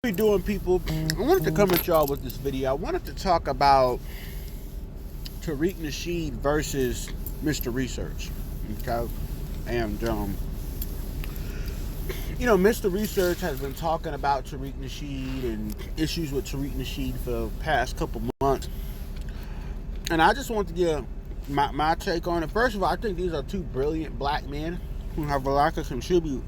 we doing, people? I wanted to come at y'all with this video. I wanted to talk about Tariq Nasheed versus Mr. Research. Okay, and Mr. Research has been talking about Tariq Nasheed and issues with Tariq Nasheed for the past couple months, and I just want to give my take on it. First of all, I think these are two brilliant black men who have a lot to contribute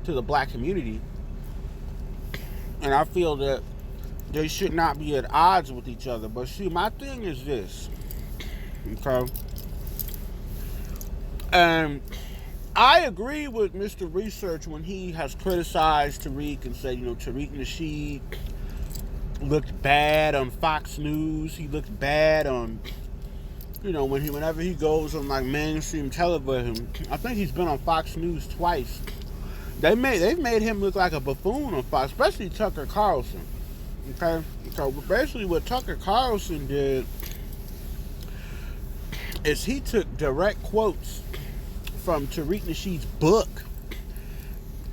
to the black community, and I feel that they should not be at odds with each other. But see, my thing is this, okay? And I agree with Mr. Research when he has criticized Tariq and said, Tariq Nasheed looked bad on Fox News. He looked bad on, whenever he goes on like mainstream television. I think he's been on Fox News twice. They've made him look like a buffoon on Fox, especially Tucker Carlson. Okay, so basically what Tucker Carlson did is he took direct quotes from Tariq Nasheed's book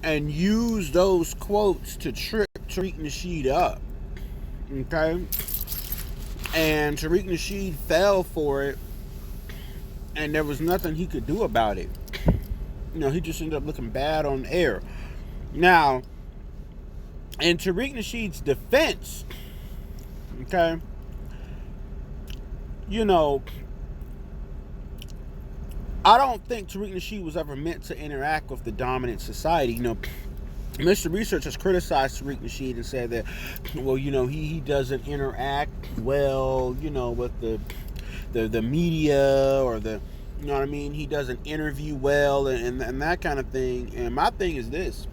and used those quotes to trip Tariq Nasheed up. Okay, and Tariq Nasheed fell for it, and there was nothing he could do about it. He just ended up looking bad on air. Now, in Tariq Nasheed's defense, okay, I don't think Tariq Nasheed was ever meant to interact with the dominant society. Mr. Research has criticized Tariq Nasheed and said that, well, he doesn't interact well, with the media or the, he doesn't interview well and that kind of thing. And my thing is this.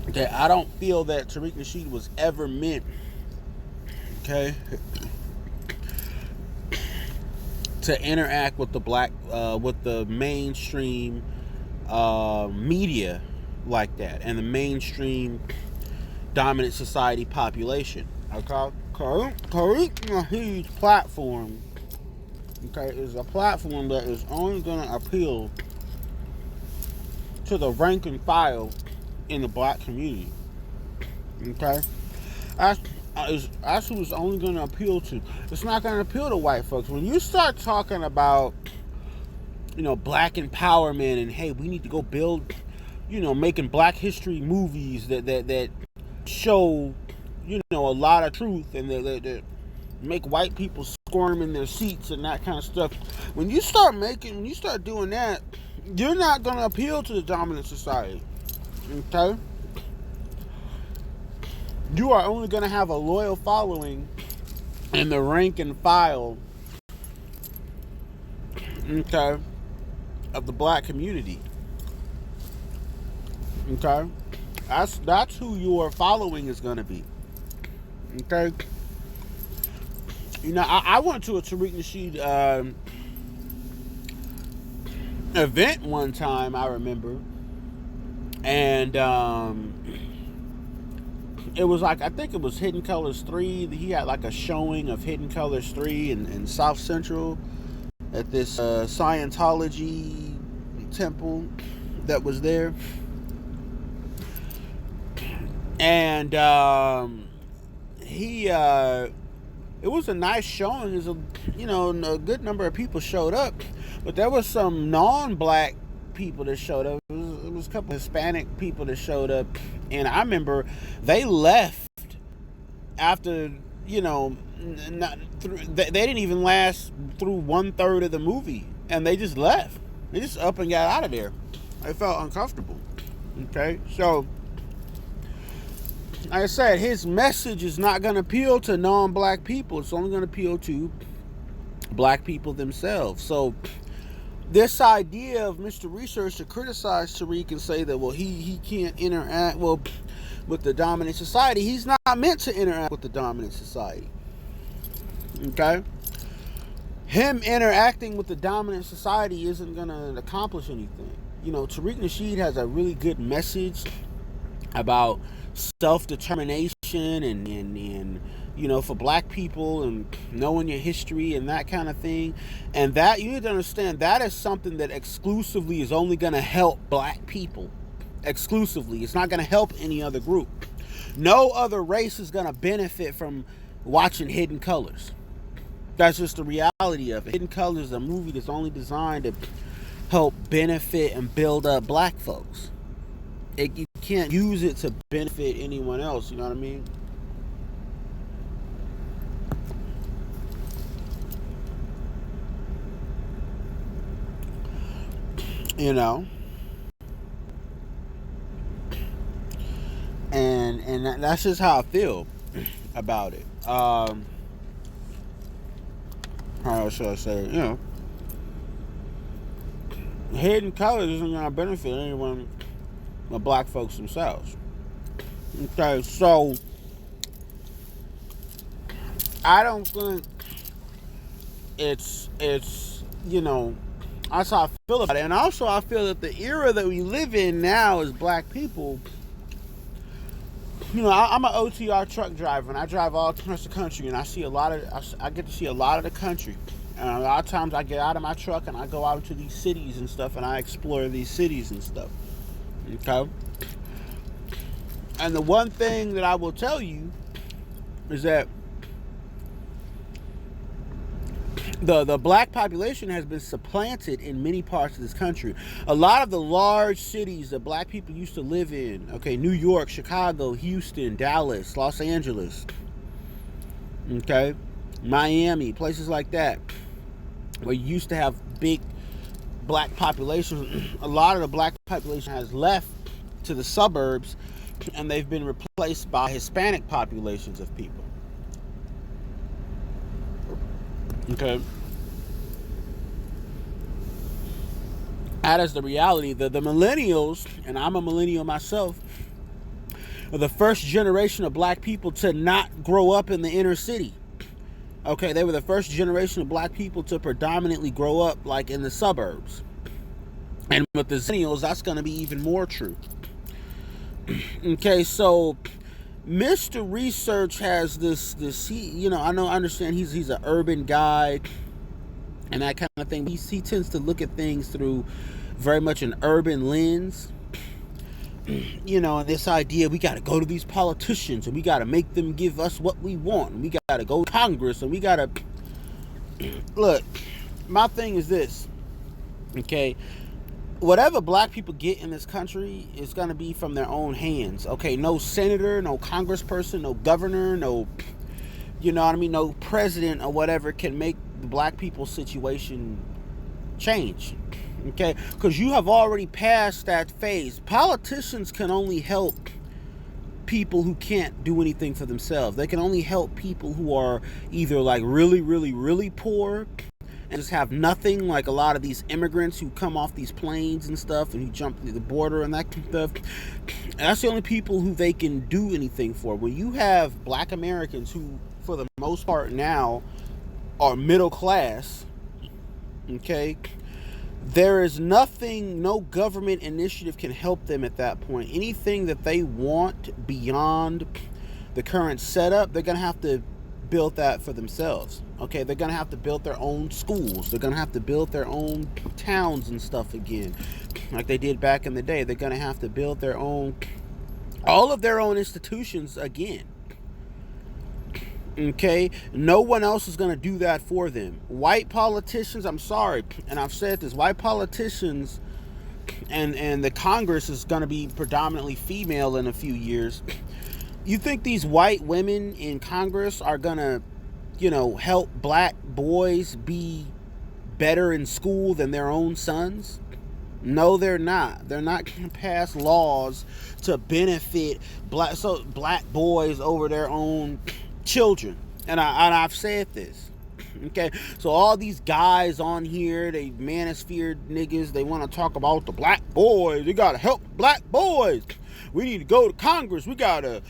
Okay, I don't feel that Tariq Nasheed was ever meant, okay, to interact with the mainstream media like that and the mainstream dominant society population. Okay, Tariq Nasheed's platform, okay, is a platform that is only going to appeal to the rank and file in the black community. Okay, that's who it's only going to appeal to. It's not going to appeal to white folks. When you start talking about, black empowerment and hey, we need to go build, making black history movies that show, a lot of truth and that make white people squirm in their seats and that kind of stuff. When you start doing that, you're not going to appeal to the dominant society. Okay? You are only going to have a loyal following in the rank and file, okay, of the black community. Okay? That's who your following is going to be. Okay? I went to a Tariq Nasheed event one time, I remember. And it was like, I think it was Hidden Colors 3. He had like a showing of Hidden Colors 3 in South Central at this Scientology temple that was there. And it was a nice showing. It was a good number of people showed up, but there was some non-black people that showed up. It was a couple of Hispanic people that showed up, and I remember they left after they didn't even last through 1/3 of the movie, and they just left. They just up and got out of there. They felt uncomfortable. Okay, so like I said, his message is not going to appeal to non-black people. It's only going to appeal to black people themselves. So this idea of Mr. Research to criticize Tariq and say that, well, he can't interact with the dominant society. He's not meant to interact with the dominant society. Okay? Him interacting with the dominant society isn't going to accomplish anything. Tariq Nasheed has a really good message about self-determination and for black people and knowing your history and that kind of thing. And that, you need to understand, that is something that exclusively is only going to help black people. Exclusively. It's not going to help any other group. No other race is going to benefit from watching Hidden Colors. That's just the reality of it. Hidden Colors is a movie that's only designed to help benefit and build up black folks. You can't use it to benefit anyone else, you know what I mean? You know? And that's just how I feel about it. How should I say it? Hidden Colors isn't going to benefit anyone but black folks themselves. Okay, so I don't think it's that's how I feel about it. And also I feel that the era that we live in now as black people, I'm an OTR truck driver, and I drive all across the country, and I get to see a lot of the country. And a lot of times I get out of my truck and I go out into these cities and stuff, and I explore these cities and stuff. Okay? And the one thing that I will tell you is that the black population has been supplanted in many parts of this country. A lot of the large cities that black people used to live in, okay, New York, Chicago, Houston, Dallas, Los Angeles, okay, Miami, places like that, where you used to have big black populations, a lot of the black population has left to the suburbs, and they've been replaced by Hispanic populations of people. Okay. That is the reality. The millennials, and I'm a millennial myself, are the first generation of black people to not grow up in the inner city. Okay, they were the first generation of black people to predominantly grow up like in the suburbs. And with the millennials, that's going to be even more true. Okay, so Mr. Research has this I understand he's an urban guy and that kind of thing. He tends to look at things through very much an urban lens. And this idea, we got to go to these politicians and we got to make them give us what we want. And we got to go to Congress and we got to... Look, my thing is this, okay? Whatever black people get in this country is going to be from their own hands. Okay, no senator, no congressperson, no governor, no president or whatever can make the black people's situation change. Okay, because you have already passed that phase. Politicians can only help people who can't do anything for themselves. They can only help people who are either like really, really, really poor and just have nothing, like a lot of these immigrants who come off these planes and stuff and who jump through the border and that kind of stuff. That's the only people who they can do anything for. When you have black Americans who, for the most part now, are middle class, okay, there is nothing, no government initiative can help them at that point. Anything that they want beyond the current setup, they're going to have to build that for themselves. Okay, they're going to have to build their own schools. They're going to have to build their own towns and stuff again, like they did back in the day. They're going to have to build their own, all of their own institutions again. Okay, no one else is going to do that for them. White politicians, I'm sorry, and I've said this, white politicians and the Congress is going to be predominantly female in a few years. You think these white women in Congress are going to, help black boys be better in school than their own sons? No, they're not. They're not going to pass laws to benefit black boys over their own children. And I've said this. Okay, so all these guys on here, they manosphere niggas, they want to talk about the black boys. We gotta help black boys. We need to go to Congress. We got a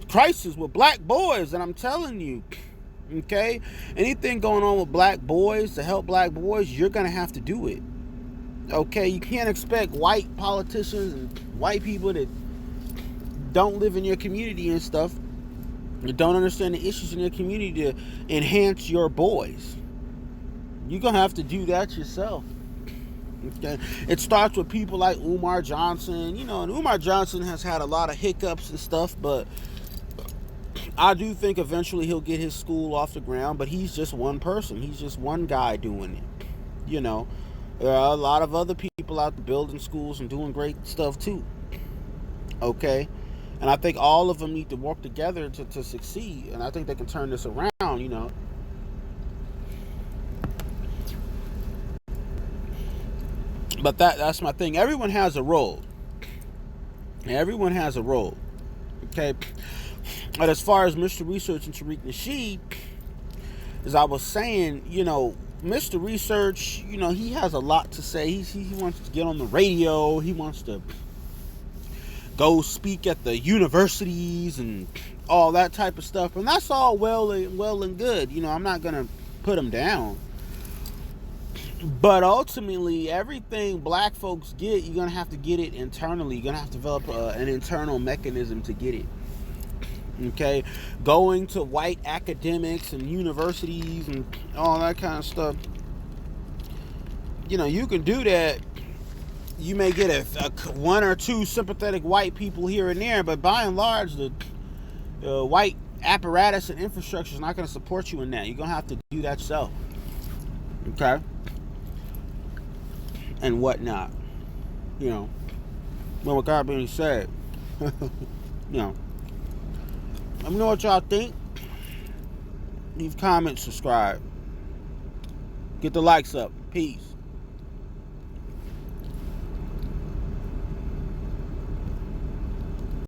crisis with black boys. And I'm telling you, okay, anything going on with black boys to help black boys, you're gonna have to do it. Okay, you can't expect white politicians and white people that don't live in your community and stuff that don't understand the issues in their community to enhance your boys. You're going to have to do that yourself. Okay? It starts with people like Umar Johnson, and Umar Johnson has had a lot of hiccups and stuff, but I do think eventually he'll get his school off the ground, but he's just one person. He's just one guy doing it. There are a lot of other people out there building schools and doing great stuff too. Okay? And I think all of them need to work together to succeed. And I think they can turn this around. But that's my thing. Everyone has a role. Everyone has a role. Okay? But as far as Mr. Research and Tariq Nasheed, as I was saying, Mr. Research, he has a lot to say. He wants to get on the radio. He wants to go speak at the universities and all that type of stuff. And that's all well and good. I'm not going to put him down. But ultimately, everything black folks get, you're going to have to get it internally. You're going to have to develop an internal mechanism to get it. Okay? Going to white academics and universities and all that kind of stuff. You can do that. You may get a one or two sympathetic white people here and there, but by and large, the white apparatus and infrastructure is not going to support you in that. You're going to have to do that yourself. Okay? And whatnot. Well, with that being said, let me know what y'all think. Leave comments, subscribe. Get the likes up. Peace.